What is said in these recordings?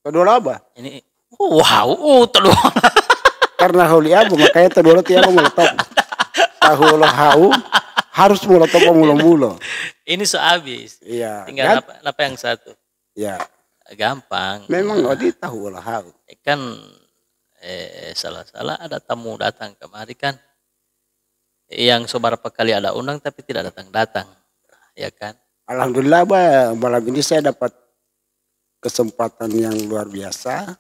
Todolo apa? Ini wow, todolo. Karena holi abu makanya todolo tiap molotov. Tahu lo hau harus molotov mulo-mulo. Ini sehabis. Iya. Tinggal apa yang satu. Ya. Gampang. Memang Odi tahu lo hau. Kan salah-salah ada tamu datang kemari kan. Yang seberapa kali ada undang tapi tidak datang-datang. Ya kan? Alhamdulillah malam ini saya dapat kesempatan yang luar biasa.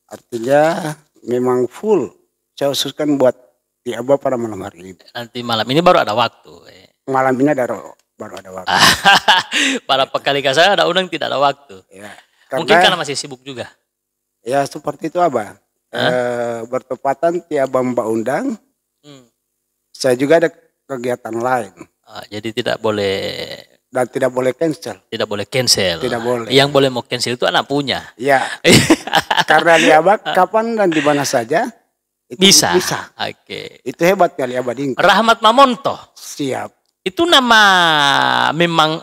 Artinya memang full. Saya khususkan buat di Abah pada malam hari ini. Nanti malam ini baru ada waktu. Malam ini baru ada waktu. Pada kali saya ada undang tidak ada waktu. Ya, mungkin karena masih sibuk juga. Ya seperti itu Abah. Bertepatan tiap Mbak undang. Saya juga ada kegiatan lain. Jadi tidak boleh. Dan tidak boleh cancel. Tidak boleh cancel. Tidak boleh. Yang boleh mau cancel itu anak punya. Ya. Karena di Abah kapan dan di mana saja. Itu bisa. Oke. Itu hebat kali Abah Dingko. Rahmat Mamonto. Siap. Itu memang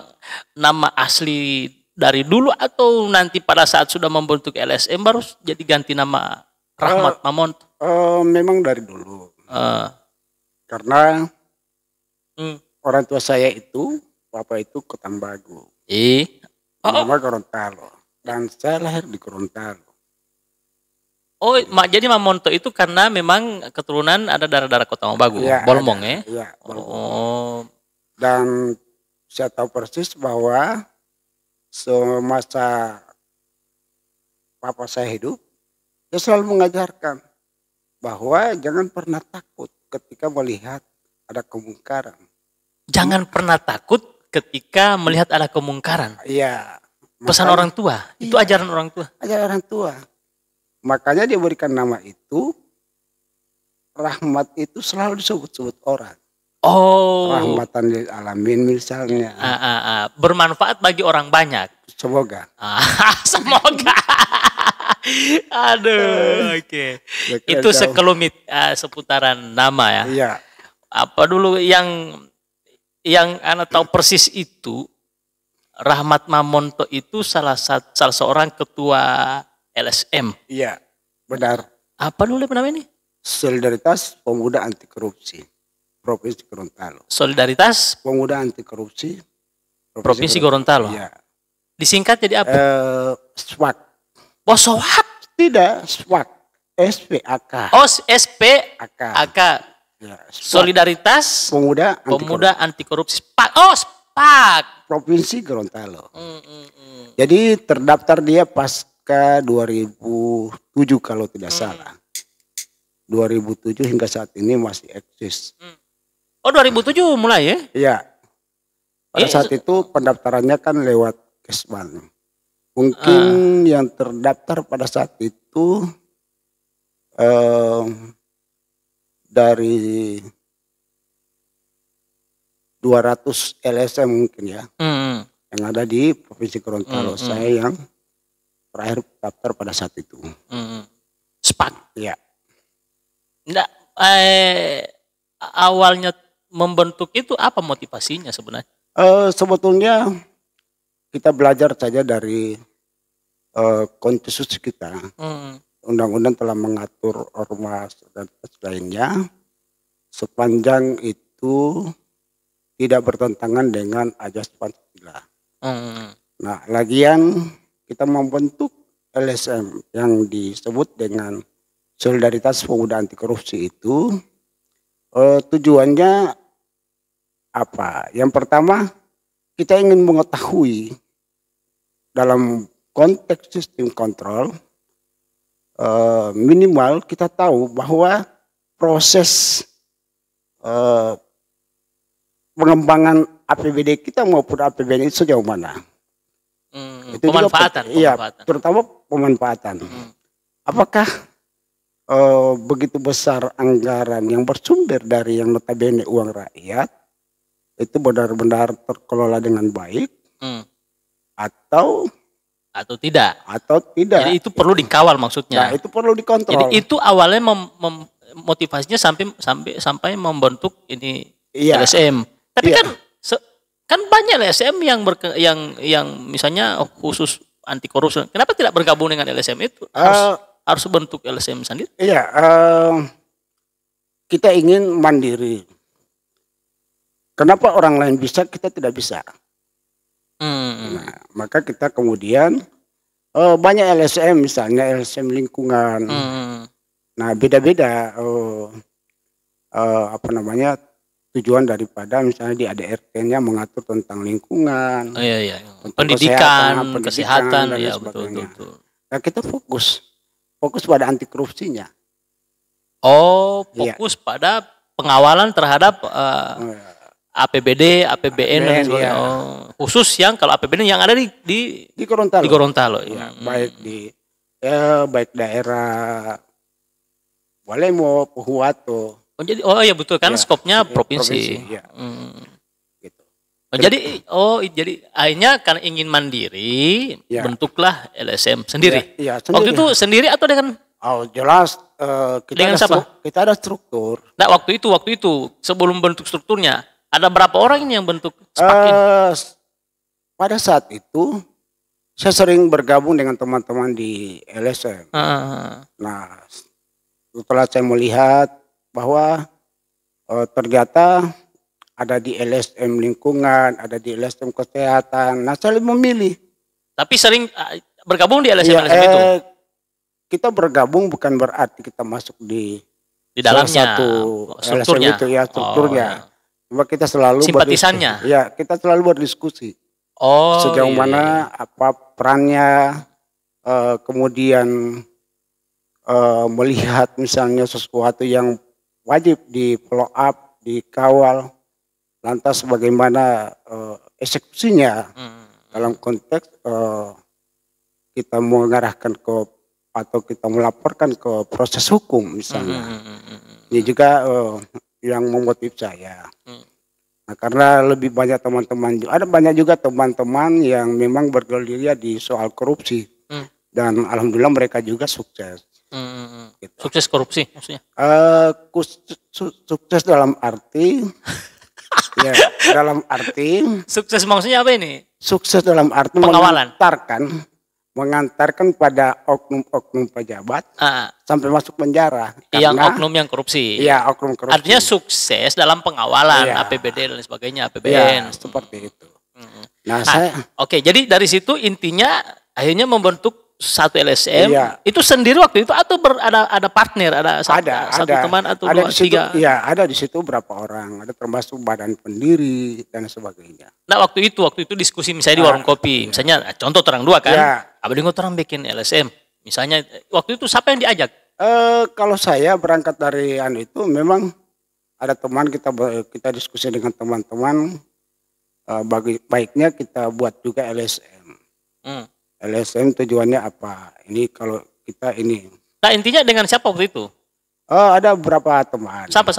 nama asli dari dulu atau nanti pada saat sudah membentuk LSM baru jadi ganti nama Rahmat Mamonto? Memang dari dulu. Karena orang tua saya itu, bapak itu Ketambagu. Nama Gorontalo. Dan saya lahir di Gorontalo. Oh, jadi Mamonto itu karena memang keturunan ada darah-darah Ketambagu, ya, Bolmong ya? Iya, Bolmong. Dan saya tahu persis bahwa semasa papa saya hidup, dia selalu mengajarkan bahwa jangan pernah takut ketika melihat ada kemungkaran. Jangan pernah takut ketika melihat ada kemungkaran. Iya. Pesan orang tua, itu ajaran orang tua. Ajaran orang tua. Makanya dia berikan nama itu, rahmat itu selalu disebut-sebut orang. Oh. Rahmatan lil alamin misalnya. Bermanfaat bagi orang banyak. Semoga. Semoga. Aduh, oke. Itu sekelumit seputaran nama ya. Iya. Apa dulu yang Anda tahu persis itu, Rahmat Mamonto itu salah seorang ketua LSM. Iya, benar. Apa dulu namanya ini? Solidaritas Pemuda Anti Korupsi Provinsi Gorontalo. Solidaritas Pemuda Anti Korupsi Provinsi Gorontalo. Iya. Disingkat jadi apa? SWAK. Oh, SWAK? Tidak, SWAK. SPAK. Oh, SPAK. Ya, Solidaritas Pemuda Anti Korupsi. SPAK. Provinsi Gorontalo. Jadi terdaftar dia pasca 2007 kalau tidak salah. 2007 hingga saat ini masih eksis. Oh, 2007 mulai ya? Iya. Pada saat itu pendaftarannya kan lewat Kesban. Mungkin yang terdaftar pada saat itu dari 200 LSM mungkin ya. Yang ada di Provinsi Gorontalo. Saya yang terakhir daftar pada saat itu. SPAK. Ya. Enggak, awalnya membentuk itu apa motivasinya sebenarnya? Sebetulnya kita belajar saja dari konstitusi kita. Undang-undang telah mengatur ormas dan lainnya sepanjang itu tidak bertentangan dengan ajas Pancasila. Nah, lagian kita membentuk LSM yang disebut dengan Solidaritas Pemuda Anti Korupsi itu tujuannya apa? Yang pertama, kita ingin mengetahui dalam konteks sistem kontrol, minimal kita tahu bahwa proses pengembangan APBD kita maupun APBN itu sejauh mana. Itu pemanfaatan. Iya, terutama pemanfaatan. Apakah begitu besar anggaran yang bersumber dari yang notabene uang rakyat itu benar-benar terkelola dengan baik atau tidak? Jadi itu perlu dikawal maksudnya. Nah, itu perlu dikontrol. Jadi itu awalnya motivasinya sampai membentuk ini LSM. Tapi kan banyak LSM yang misalnya khusus anti korupsi. Kenapa tidak bergabung dengan LSM itu? Harus bentuk LSM sendiri? Iya, kita ingin mandiri. Kenapa orang lain bisa, kita tidak bisa? Nah, maka kita kemudian banyak LSM, misalnya LSM lingkungan. Nah, beda-beda tujuan daripada misalnya di ADRT-nya mengatur tentang lingkungan, pendidikan, kesehatan, dan ya sebagainya. betul. Nah, kita fokus pada anti korupsinya. Oh, fokus pada pengawalan terhadap APBD, APBN dan sebagainya. Khusus yang kalau APBN yang ada di Gorontalo. Di Gorontalo. Ya, baik daerah Walemo, Pohuwato. Oh iya betul kan, skopnya provinsi. Ya. Gitu. Jadi akhirnya karena ingin mandiri, bentuklah LSM sendiri. Sendiri. Waktu itu sendiri atau dengan? Oh jelas. Dengan siapa? Kita ada struktur. Nah waktu itu sebelum bentuk strukturnya, ada berapa orang ini yang bentuk SPAK? Pada saat itu saya sering bergabung dengan teman-teman di LSM. Nah, setelah saya melihat bahwa ternyata ada di LSM lingkungan, ada di LSM kesehatan. Nah, saya memilih. Tapi sering bergabung di LSM itu? Kita bergabung bukan berarti kita masuk di dalamnya satu strukturnya. LSM itu ya, strukturnya. Cuma kita selalu simpatisannya. Kita selalu berdiskusi. Sejauh mana apa perannya, kemudian melihat misalnya sesuatu yang wajib di follow up, dikawal, lantas bagaimana eksekusinya dalam konteks kita mengarahkan atau kita melaporkan ke proses hukum misalnya. Ini juga yang memotivasi saya. Nah, karena lebih banyak teman-teman, ada banyak juga teman-teman yang memang bergerilya di soal korupsi dan alhamdulillah mereka juga sukses. Gitu. Sukses korupsi maksudnya? Sukses dalam arti sukses maksudnya apa ini? Sukses dalam arti pengawalan, mengantarkan pada oknum-oknum pejabat sampai masuk penjara. Yang oknum yang korupsi. Iya, oknum korupsi. Artinya sukses dalam pengawalan APBD dan sebagainya, APBN. Seperti itu. Nah, jadi dari situ intinya akhirnya membentuk satu LSM. Itu sendiri waktu itu atau ada partner, ada satu teman atau ada dua, tiga? Iya, ada di situ berapa orang, ada termasuk badan pendiri dan sebagainya. Nah, waktu itu diskusi misalnya di warung kopi, misalnya contoh terang dua kan, abang orang bikin LSM, misalnya waktu itu siapa yang diajak? Kalau saya berangkat dari itu memang ada teman, kita diskusi dengan teman-teman, baiknya kita buat juga LSM. LSM tujuannya apa? Ini kalau kita ini. Nah, intinya dengan siapa waktu itu? Ada beberapa teman. Siapa?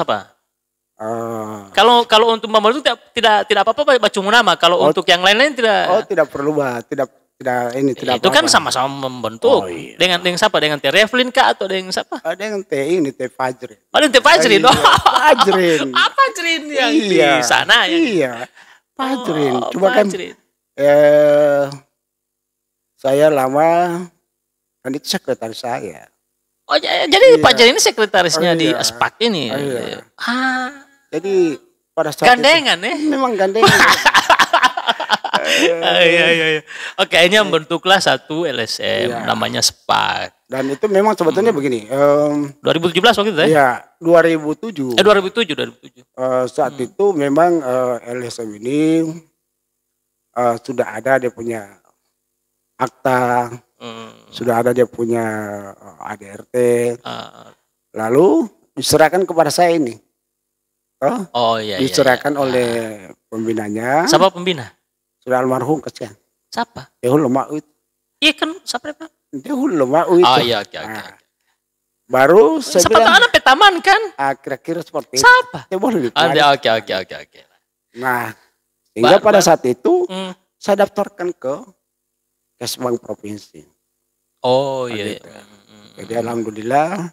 Kalau untuk membantu tidak apa-apa baca nama. Kalau untuk yang lain-lain tidak. Tidak perlu, tidak itu apa-apa. Kan sama-sama membentuk. Dengan siapa? Dengan Teh Revlin kah atau dengan siapa? Dengan Teh Fajrin. Teh Fajrin. Fajrin. Fajrin yang di sana ya. Iya. Fajrin. Cuma kan saya lama kan itu sekretaris saya. Oh, jadi Pak Jari ini sekretarisnya di SPAK ini. Jadi pada saat gandengan itu, memang gandengan. Oke, akhirnya membentuklah satu LSM namanya SPAK. Dan itu memang sebetulnya begini. 2017 waktu itu ya? 2007. 2007. Saat itu memang LSM ini sudah ada dia punya akta, sudah ada dia punya ADRT, lalu diserahkan kepada saya ini. Diserahkan oleh pembinanya. Siapa pembina? Sudah almarhum kesian. Siapa? Dahulu Ma'ud. Iya kan, siapa Pak? Dahulu Ma'ud. Oke. Baru saya bilang. Siapa tahu petaman kan? Kira-kira seperti itu. Siapa? Boleh Oke. Nah, sehingga pada saat itu saya daftarkan ke Kesbang Provinsi. Jadi alhamdulillah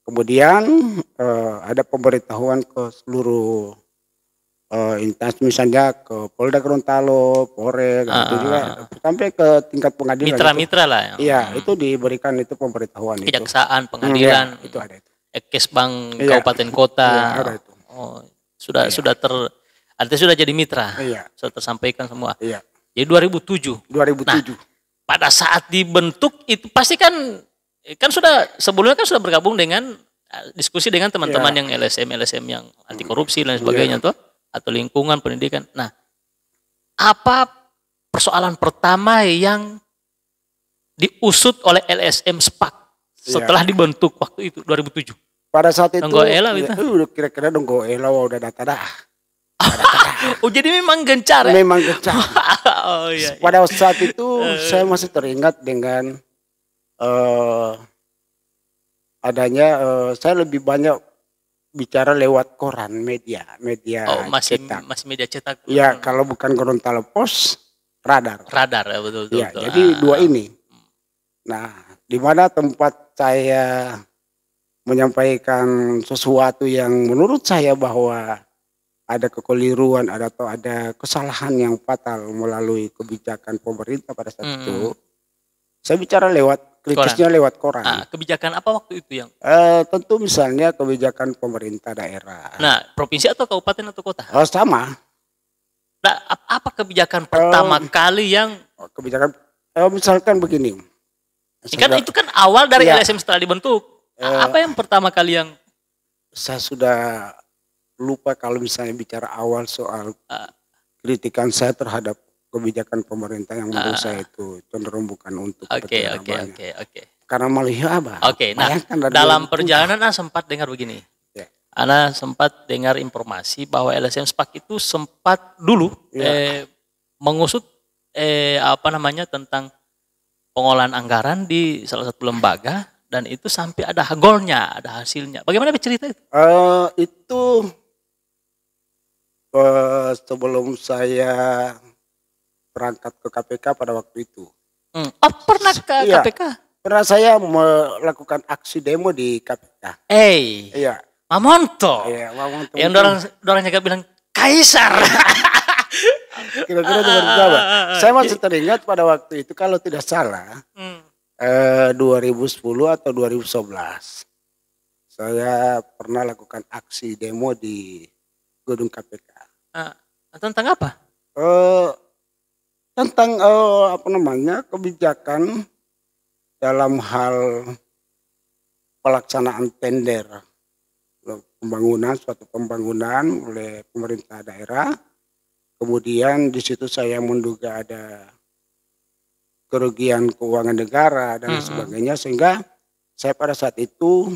kemudian ada pemberitahuan ke seluruh instansi misalnya ke Polda Gorontalo, Polres, itu juga sampai ke tingkat pengadilan. Mitra-mitra lah. Iya, itu diberikan itu pemberitahuan itu. Kejaksaan, pengadilan, itu ada itu. Ekesbang kabupaten kota. Iya, ada itu. Oh, sudah artinya sudah jadi mitra. Iya. Sudah tersampaikan semua. Iya. Jadi 2007. Nah, pada saat dibentuk itu pasti kan sudah sebelumnya kan sudah bergabung dengan diskusi dengan teman-teman yang LSM yang anti korupsi dan sebagainya tuh, atau lingkungan pendidikan. Nah, apa persoalan pertama yang diusut oleh LSM SPAK setelah dibentuk waktu itu 2007? Pada saat itu kira-kira Donggoela udah data dah. Oh, jadi memang gencar ya? Memang gencar. Oh, iya. Pada saat itu saya masih teringat dengan adanya saya lebih banyak bicara lewat koran, media cetak. Masih media cetak. Ya, kalau bukan Gorontalo Pos, Radar ya, betul. Ya, jadi dua ini. Nah, di mana tempat saya menyampaikan sesuatu yang menurut saya bahwa ada kekeliruan, atau ada kesalahan yang fatal melalui kebijakan pemerintah pada saat itu, saya bicara kritisnya lewat koran. Kebijakan apa waktu itu yang? Tentu misalnya kebijakan pemerintah daerah. Nah, provinsi atau kabupaten atau kota? Sama. Nah, apa kebijakan pertama kali yang? Kebijakan, misalkan begini. Itu kan awal dari LSM setelah dibentuk. Apa yang pertama kali yang? Saya sudah lupa kalau misalnya bicara awal soal kritikan saya terhadap kebijakan pemerintah yang menurut saya itu cenderung bukan untuk Oke. Karena melihat apa? Nah, dalam perjalanan Ana sempat dengar begini. Ana sempat dengar informasi bahwa LSM SPAK itu sempat dulu mengusut tentang pengolahan anggaran di salah satu lembaga, dan itu sampai ada golnya, ada hasilnya. Bagaimana cerita itu? Itu sebelum saya berangkat ke KPK pada waktu itu. Pernah ke KPK? Pernah saya melakukan aksi demo di KPK. Iya. Mamonto. Iya, Mamonto. Yang orang jaga bilang Kaisar. Kira-kira seperti apa? Saya masih teringat pada waktu itu kalau tidak salah 2010 atau 2011. Saya pernah lakukan aksi demo di gedung KPK. Tentang apa? Tentang kebijakan dalam hal pelaksanaan tender suatu pembangunan oleh pemerintah daerah. Kemudian di situ saya menduga ada kerugian keuangan negara dan sebagainya, sehingga saya pada saat itu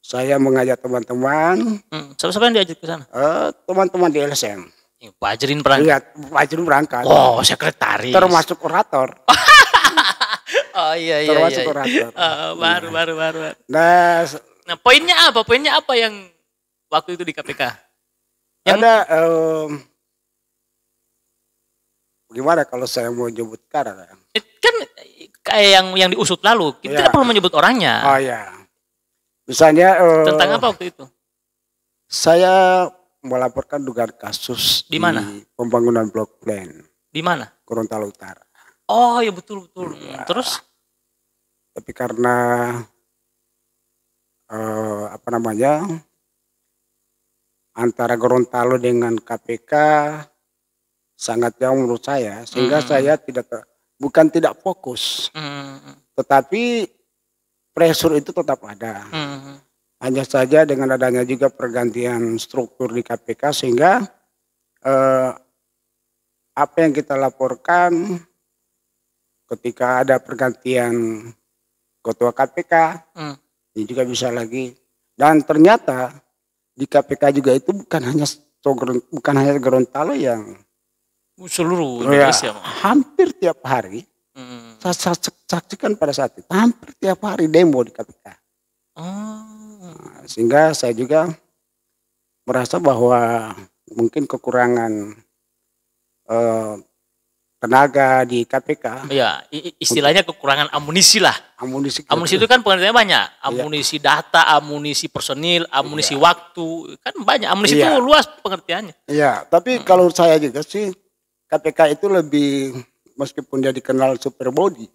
saya mengajak teman-teman. Siapa yang diajak ke sana? Teman-teman di LSM. Pak Ajrin berangkat. Iya, Pak Ajrin berangkat. Oh, sekretaris. Termasuk orator. Oh iya. Termasuk orator. Baru. Nah, poinnya apa? Poinnya apa yang waktu itu di KPK? Ada gimana kalau saya mau nyebut karena? Kan kayak yang diusut lalu, kita tidak perlu menyebut orangnya. Oh iya. Misalnya tentang apa waktu itu? Saya melaporkan dugaan kasus di mana? Pembangunan blok plan. Di mana? Gorontalo Utara. Oh ya, betul. Terus? Tapi karena antara Gorontalo dengan KPK sangat jauh menurut saya, sehingga saya bukan tidak fokus, tetapi pressure itu tetap ada. Hanya saja dengan adanya juga pergantian struktur di KPK, sehingga apa yang kita laporkan ketika ada pergantian ketua KPK, ini juga bisa lagi. Dan ternyata di KPK juga itu bukan hanya Gorontalo yang seluruh Indonesia. Hampir tiap hari saya saksikan pada saat itu, hampir tiap hari demo di KPK. Sehingga saya juga merasa bahwa mungkin kekurangan tenaga di KPK. Iya, istilahnya kekurangan amunisi lah. Amunisi itu kan pengertiannya banyak. Amunisi data, amunisi personil, amunisi waktu, kan banyak. Amunisi itu luas pengertiannya. Iya, tapi kalau saya juga sih KPK itu lebih, meskipun dia dikenal super body.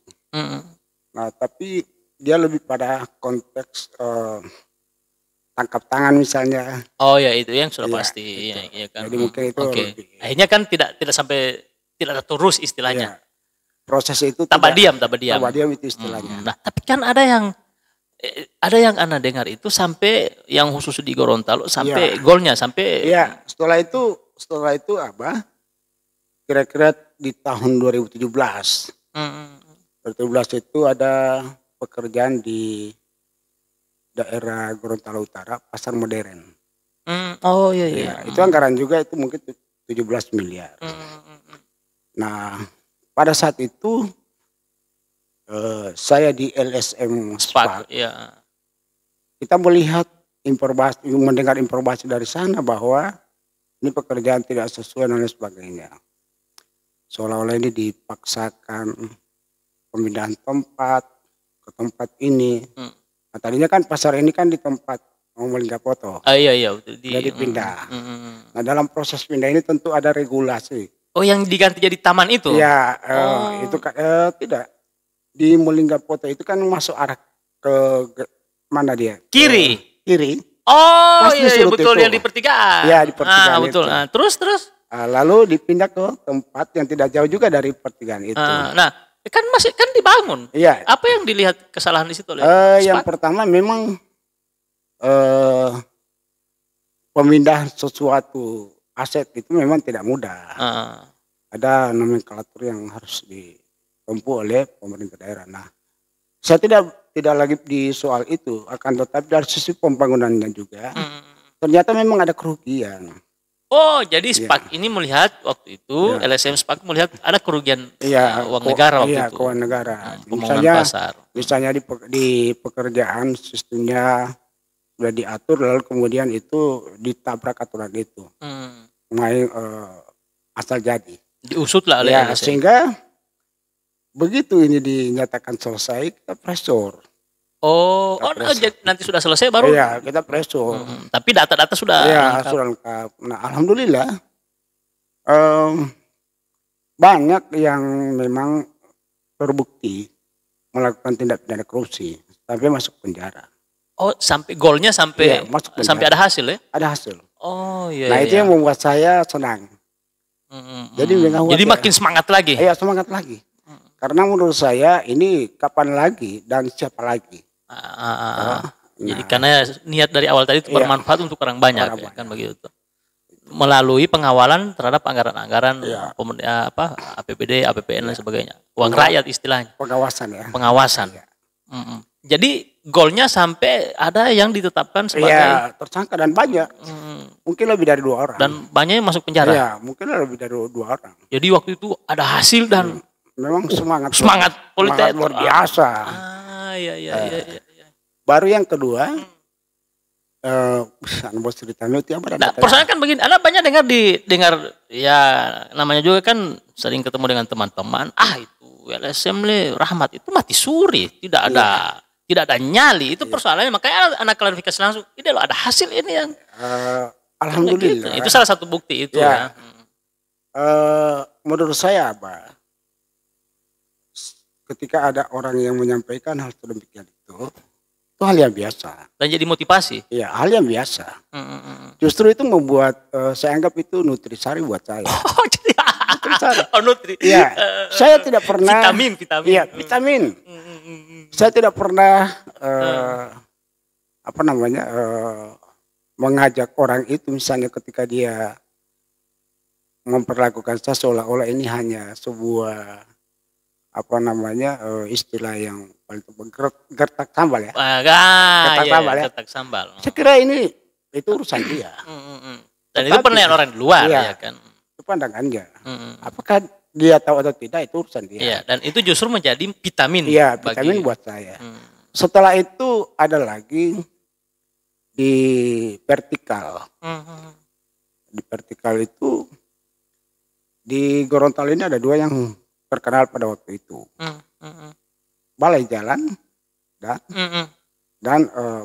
Nah, tapi dia lebih pada konteks tangkap tangan misalnya. Oh ya, itu yang sudah pasti. Iya kan. Jadi mungkin itu lebih. Akhirnya kan tidak sampai tidak terus istilahnya. Proses itu tambah diam itu istilahnya. Nah, tapi kan ada yang Anda dengar itu sampai yang khusus di Gorontalo sampai golnya sampai. Iya, setelah itu apa? Kira-kira di tahun 2017. 2017 itu ada pekerjaan di daerah Gorontalo Utara, Pasar Modern. Oh iya. Itu anggaran juga itu mungkin 17 miliar. Nah, pada saat itu saya di LSM SPAK. Kita melihat mendengar informasi dari sana bahwa ini pekerjaan tidak sesuai dan lain sebagainya. Seolah-olah ini dipaksakan pemindahan tempat ke tempat ini. Nah, tadinya kan pasar ini kan di tempat Linggapoto. Iya. Jadi pindah. Nah, dalam proses pindah ini tentu ada regulasi. Oh, yang diganti jadi taman itu? Ya, itu tidak. Di Linggapoto itu kan masuk arah ke mana dia? Kiri. Oh iya betul, yang di pertigaan. Ya, di pertigaan betul. Itu. Nah, terus. Lalu dipindah ke tempat yang tidak jauh juga dari pertigaan itu. Nah, kan masih dibangun. Iya. Apa yang dilihat kesalahan di situ oleh yang pertama memang pemindahan sesuatu aset itu memang tidak mudah. Ada nomenklatur yang harus ditempuh oleh pemerintah daerah. Nah, saya tidak lagi di soal itu, akan tetapi dari sisi pembangunannya juga ternyata memang ada kerugian. Oh, jadi SPAK ini melihat waktu itu LSM SPAK melihat ada kerugian uang negara waktu itu. Keuangan negara. Misalnya di pekerjaan sistemnya sudah diatur, lalu kemudian itu ditabrak aturan itu. Asal jadi. Diusut lah oleh LSM. Sehingga begitu ini dinyatakan selesai, kita pressure. Nanti sudah selesai baru? Iya, kita pressure. Tapi data-data sudah lengkap. Sudah lengkap. Nah, alhamdulillah banyak yang memang terbukti melakukan tindak pidana korupsi sampai masuk penjara. Oh, sampai golnya sampai ada hasil ya? Ada hasil. Oh iya. Nah, itu yang membuat saya senang. Jadi makin semangat lagi. Iya, semangat lagi. Karena menurut saya ini kapan lagi dan siapa lagi. Jadi karena niat dari awal tadi itu bermanfaat untuk orang banyak. Kan begitu. Melalui pengawalan terhadap anggaran-anggaran APBD, APBN dan sebagainya. Uang rakyat istilahnya. Pengawasan. Jadi golnya sampai ada yang ditetapkan sebagai tersangka dan banyak. Mungkin lebih dari 2 orang. Dan banyak yang masuk penjara. Iya, mungkin lebih dari 2 orang. Jadi waktu itu ada hasil dan memang semangat politik luar biasa. Iya. Baru yang kedua, bos ceritanya itu persoalan kan begini, Anda banyak dengar ya namanya juga kan sering ketemu dengan teman-teman. Itu LSM Rahmat itu mati suri, tidak ada nyali. Itu persoalannya, makanya anak klarifikasi langsung. Ini loh ada hasil ini yang. Alhamdulillah. Itu salah satu bukti itu ya. Menurut saya ketika ada orang yang menyampaikan hal sedemikian itu hal yang biasa. Dan jadi motivasi. Iya, hal yang biasa. Justru itu membuat saya anggap itu nutrisari buat saya. Oh, jadi nutrisari. Nutri. Iya, saya tidak pernah. Vitamin. Iya, vitamin. Saya tidak pernah mengajak orang itu misalnya ketika dia memperlakukan saya seolah-olah ini hanya sebuah istilah yang paling gertak sambal ya. Gertak sambal. Saya kira itu urusan dia. Dan itu penilaian orang di luar ya kan. Itu pandangannya. Apakah dia tahu atau tidak itu urusan dia. Iya, dan itu justru menjadi vitamin. Iya, vitamin buat saya. Setelah itu ada lagi di vertikal. Di vertikal itu Di Gorontalo ini ada 2 yang terkenal pada waktu itu. Balai Jalan dan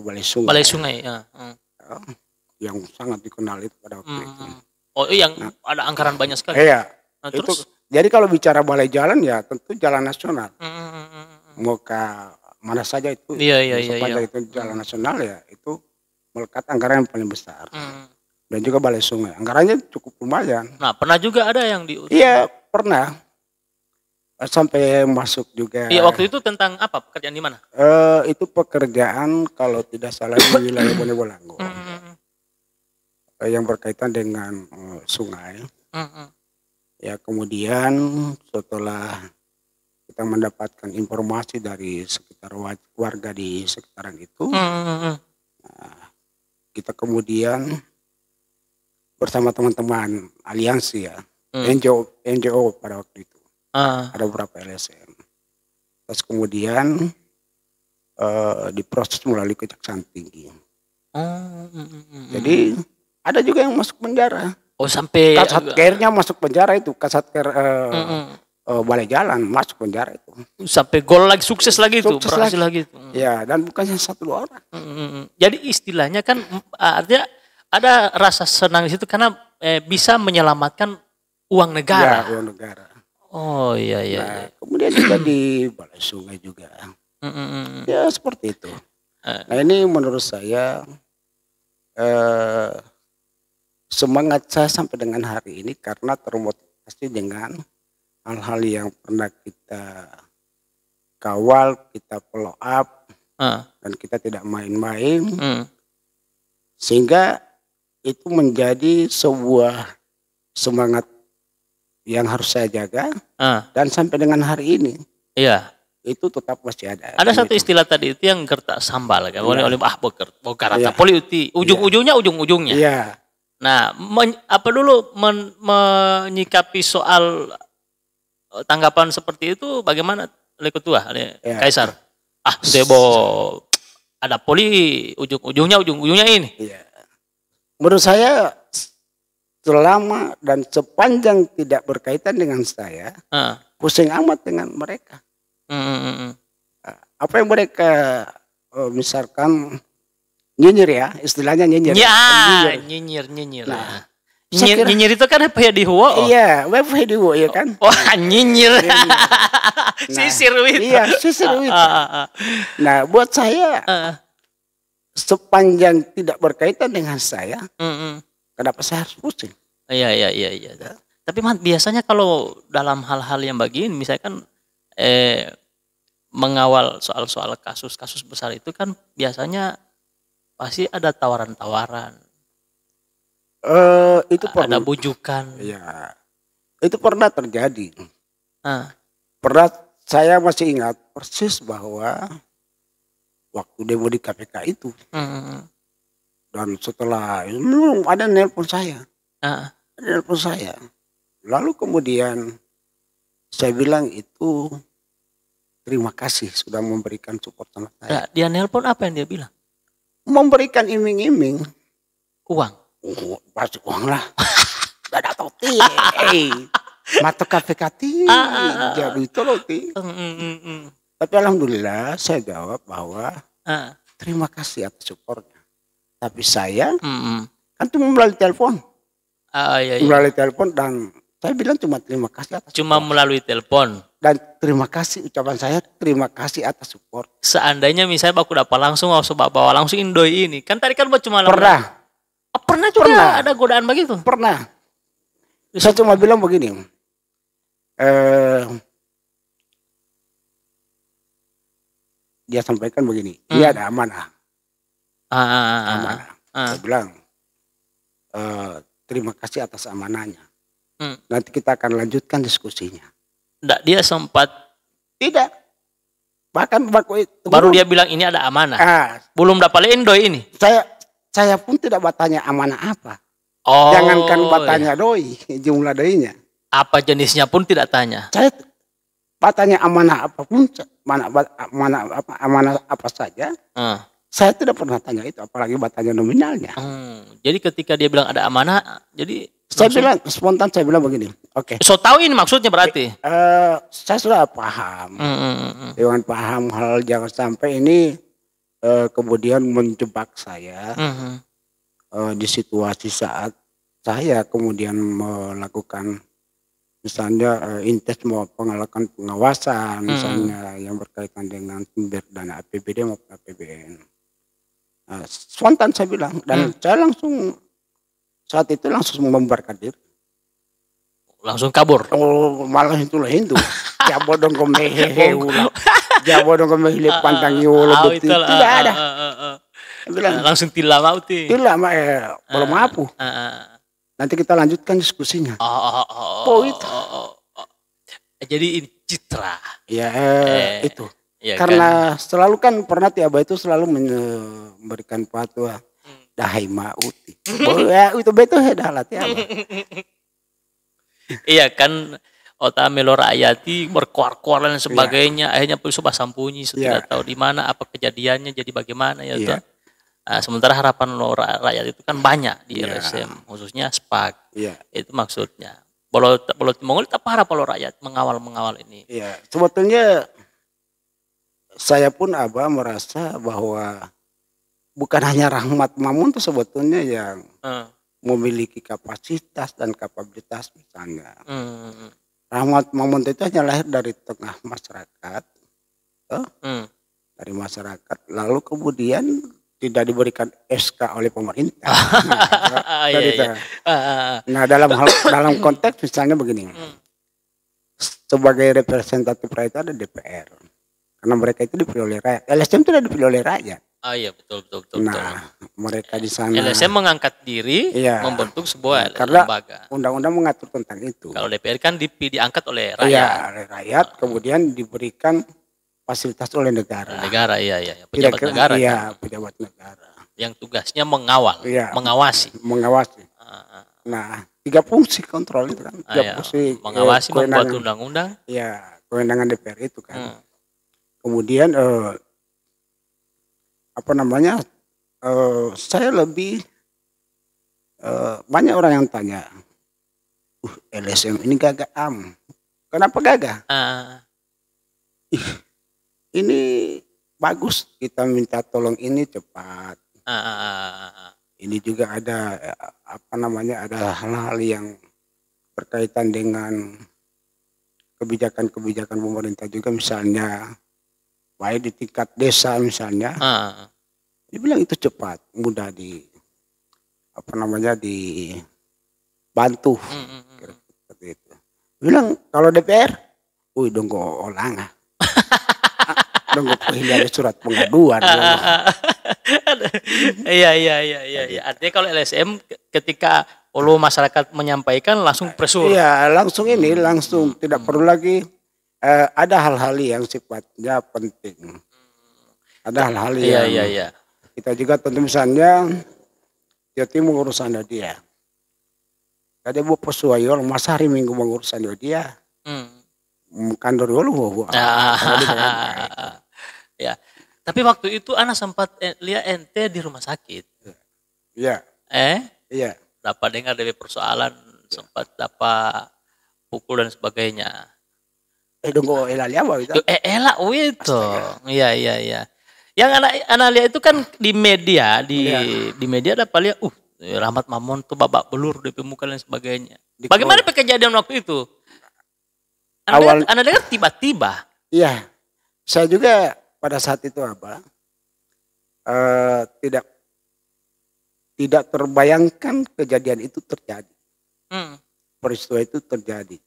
Balai Sungai. Balai Sungai ya. Yang sangat dikenal itu pada waktu itu. Oh, yang ada anggaran banyak sekali. Iya. Nah, itu, terus? jadi kalau bicara Balai Jalan ya tentu jalan nasional. Mau ke mana saja itu, sepanjang itu jalan nasional ya itu melekat anggaran yang paling besar. Dan juga Balai Sungai, anggarannya cukup lumayan. Nah, pernah juga ada yang di. Iya, pernah. Sampai masuk juga. Iya, waktu itu tentang apa? Pekerjaan di mana? Itu pekerjaan kalau tidak salah di wilayah Bonegolango. Yang berkaitan dengan sungai. Ya, kemudian setelah kita mendapatkan informasi dari sekitar warga di sekitaran itu, kita kemudian bersama teman-teman aliansi ya, NGO pada waktu itu, ada beberapa LSM. Terus kemudian diproses melalui Kejaksaan Tinggi. Jadi ada juga yang masuk penjara. Oh, sampai Kasatkernya masuk penjara itu, Kasatker Balai Jalan masuk penjara itu. Sampai gol lagi, sukses lagi itu, berhasil lagi itu. Ya, dan bukannya 1-2 orang. Jadi istilahnya kan artinya ada rasa senang di situ karena bisa menyelamatkan uang negara. Ya, uang negara. Oh iya. Kemudian juga di Balai Sungai juga. Ya seperti itu. Nah ini menurut saya semangat saya sampai dengan hari ini karena termotivasi dengan hal-hal yang pernah kita kawal, kita follow up, dan kita tidak main-main, sehingga itu menjadi sebuah semangat yang harus saya jaga, dan sampai dengan hari ini, itu tetap masih ada. Ada satu istilah tadi itu yang gertak sambal kan, oleh bokarata poliuti, ujung-ujungnya. Iya. Nah, menyikapi soal tanggapan seperti itu bagaimana oleh ketua, oleh Kaisar? Debo ada poli ujung-ujungnya ini. Iya. Menurut saya selama dan sepanjang tidak berkaitan dengan saya, pusing amat dengan mereka. Apa yang mereka misalkan nyinyir ya, istilahnya nyinyir. Ya, nyinyir. Nah, nyinyir itu kan apa ya di huo? Iya, apa di huo ya kan? Wah, nyinyir. Sisir wit. Iya, sisir wit. Nah, buat saya sepanjang tidak berkaitan dengan saya, kenapa saya harus pusing? Iya. Tapi biasanya kalau dalam hal-hal yang begini, misalkan mengawal soal-soal kasus-kasus besar itu kan biasanya pasti ada tawaran-tawaran. Itu pernah. Ada bujukan. Iya, itu pernah terjadi. Pernah, saya masih ingat persis bahwa waktu demo di KPK itu, dan setelah itu ada nelpon saya, lalu kemudian saya bilang itu terima kasih sudah memberikan support sama saya. Dia nelpon apa yang dia bilang? Memberikan iming-iming uang. Pasti uang lah. Gak ada tau mata KPK jadi itu loh. Tapi alhamdulillah saya jawab bahwa terima kasih atas supportnya. Tapi saya kan cuma melalui telepon. Melalui telepon, dan saya bilang cuma terima kasih atas support. Melalui telepon. Dan terima kasih, ucapan saya terima kasih atas support. Seandainya misalnya aku dapat langsung bawa langsung Indoi ini. Kan tadi kan cuma pernah juga ada godaan begitu? Pernah. Saya cuma bilang begini. Dia sampaikan begini, ini ada amanah. Amanah. Saya bilang terima kasih atas amanahnya. Nanti kita akan lanjutkan diskusinya. Nggak, dia sempat tidak. Bahkan baru dia bilang ini ada amanah. Belum dapat doi ini. Saya pun tidak bertanya amanah apa. Jangankan bertanya doi, jumlah doinya. Apa jenisnya pun tidak tanya. Saya bertanya amanah apapun, amanah apa saja. Saya tidak pernah tanya itu, apalagi bertanya nominalnya. Jadi ketika dia bilang ada amanah, jadi Saya bilang spontan, saya bilang begini. Oke. So tahu ini maksudnya berarti. Saya sudah paham. Dengan paham hal jangan sampai ini kemudian menjebak saya di situasi saat saya kemudian melakukan misalnya intens mau melakukan pengawasan misalnya yang berkaitan dengan sumber dana APBD maupun APBN. Spontan saya bilang dan saya langsung saat itu langsung membubarkan diri. Langsung kabur. Oh, malah itulah itu. Jabo dong komehe ulah. Jabo dong komehe pantang ulah betul. Tidak ada. Bilang langsung tidak mau ti. Tidak belum mampu. Nanti kita lanjutkan diskusinya. Itu. Jadi ini citra. Ya itu. Ya, karena kan? Selalu kan pernah Tiaba itu selalu memberikan fatwa. Dahai mauti. Ya itu betul dah lah Tiaba. Iya kan. Ota melo rakyati berkuar-kuar dan sebagainya. Akhirnya coba sambunyi. Tidak tahu di mana apa kejadiannya jadi bagaimana ya. Sementara harapan lo rakyat itu kan banyak di LSM, khususnya SPAK. Itu maksudnya. Kalau Mongol apa harapan lo rakyat mengawal ini? Iya, sebetulnya saya pun merasa bahwa bukan hanya Rahmat Mamun itu sebetulnya yang memiliki kapasitas dan kapabilitas misalnya. Rahmat Mamun itu hanya lahir dari tengah masyarakat, dari masyarakat, lalu kemudian tidak diberikan SK oleh pemerintah. Nah dalam konteks misalnya begini, sebagai representatif rakyat ada DPR, karena mereka itu dipilih oleh rakyat. LSM itu sudah dipilih oleh rakyat. Iya betul. Nah mereka di sana. LSM mengangkat diri, membentuk sebuah lembaga. Undang-undang mengatur tentang itu. Kalau DPR kan diangkat oleh rakyat. Iya oleh rakyat, kemudian diberikan fasilitas oleh negara. Iya. Pejabat negara. Iya, pejabat negara. Yang tugasnya mengawasi. Nah, 3 fungsi kontrol itu kan. 3 fungsi mengawasi, membuat undang-undang. Iya, kewenangan DPR itu kan. Kemudian saya lebih banyak orang yang tanya, LSM ini gagah Kenapa gagah? Ini bagus, kita minta tolong ini cepat. Ini juga ada ada hal-hal yang berkaitan dengan kebijakan-kebijakan pemerintah juga misalnya baik di tingkat desa misalnya. Dibilang itu cepat, mudah dibantu. Seperti itu. Bilang kalau DPR, dong kok olang dong ada surat pengaduan. Iya. Artinya kalau LSM ketika masyarakat menyampaikan langsung presur. Iya, langsung tidak perlu lagi ada hal-hal yang sifatnya penting. Ada hal-hal yang kita juga tentu misalnya jadi mengurusan dia. Ada buat pesuayol masa hari Minggu mengurusan dia. Kantor dulu ya. Tapi waktu itu anak sempat lihat ente di rumah sakit. Iya. Iya. Dapat dengar dari persoalan sempat dapat pukul dan sebagainya. Donggo elalnya apa itu? Elak itu. Iya. Yang anak lihat itu kan di media di media dapat lihat Rahmat Mamun tuh babak belur di pemuka dan sebagainya. Bagaimana kejadian waktu itu? Anda dengar tiba-tiba. Iya. Saya juga pada saat itu tidak terbayangkan kejadian itu terjadi. Peristiwa itu terjadi.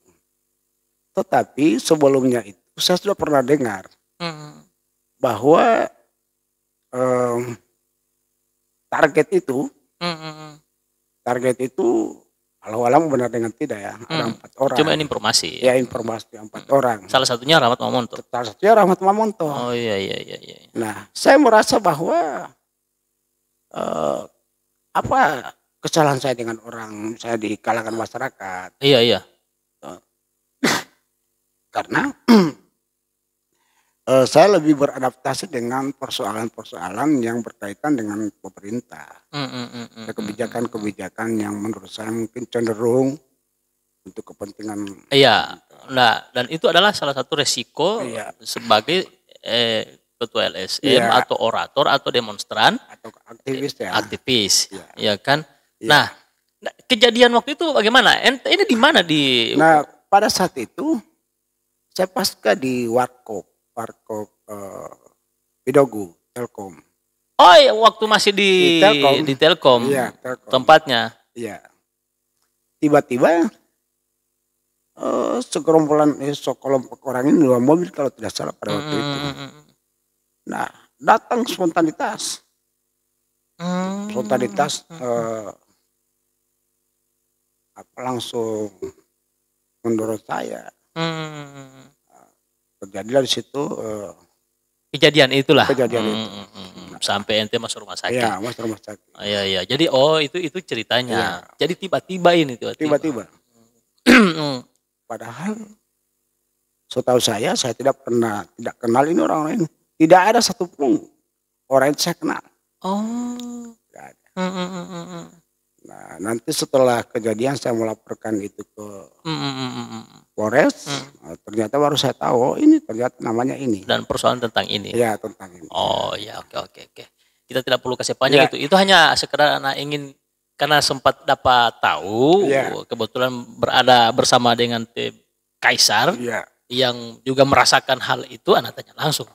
Tetapi sebelumnya itu saya sudah pernah dengar bahwa target itu walau benar dengan tidak ya, ada 4 orang. Cuma informasi. Ya informasi 4 orang. Salah satunya Rahmat Mamonto. Oh iya. Nah, saya merasa bahwa kesalahan saya dengan orang saya di kalangan masyarakat. Iya. Karena Saya lebih beradaptasi dengan persoalan-persoalan yang berkaitan dengan pemerintah. Kebijakan-kebijakan yang menurut saya mungkin cenderung untuk kepentingan. Iya. Nah, dan itu adalah salah satu resiko sebagai ketua LSM atau orator atau demonstran atau aktivis aktivis, ya kan. Nah, kejadian waktu itu bagaimana? Ini di mana Nah, pada saat itu saya pasca di Warkop Widogu Telkom. Oh ya, waktu masih di Telkom. Iya, Telkom. Tempatnya. Iya. Tiba-tiba sekelompok orang ini 2 mobil kalau tidak salah pada waktu itu. Nah, datang spontanitas. Langsung mendorong saya. Terjadi dari situ kejadian itulah. Kejadian itu. Sampai ente masuk rumah sakit. Iya, masuk rumah sakit. Iya. Jadi itu ceritanya. Ya. Jadi tiba-tiba ini tiba-tiba. Padahal setahu saya tidak kenal ini orang-orang ini. Tidak ada satupun orang yang saya kenal. Tidak ada. Nah, nanti setelah kejadian saya melaporkan itu ke Polres. Ternyata baru saya tahu ini ternyata namanya ini. Dan persoalan tentang ini. Iya, tentang ini. Oh ya, oke. Kita tidak perlu kasih panjang itu. Itu hanya sekedar anak ingin, karena sempat dapat tahu, kebetulan berada bersama dengan tim Kaisar yang juga merasakan hal itu, anak tanya langsung.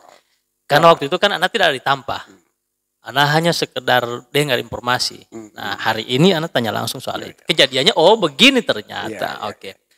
Karena waktu itu kan anak tidak ditampah. Anak hanya sekedar dengar informasi. Nah, hari ini anak tanya langsung soal itu. Kejadiannya begini ternyata. Oke.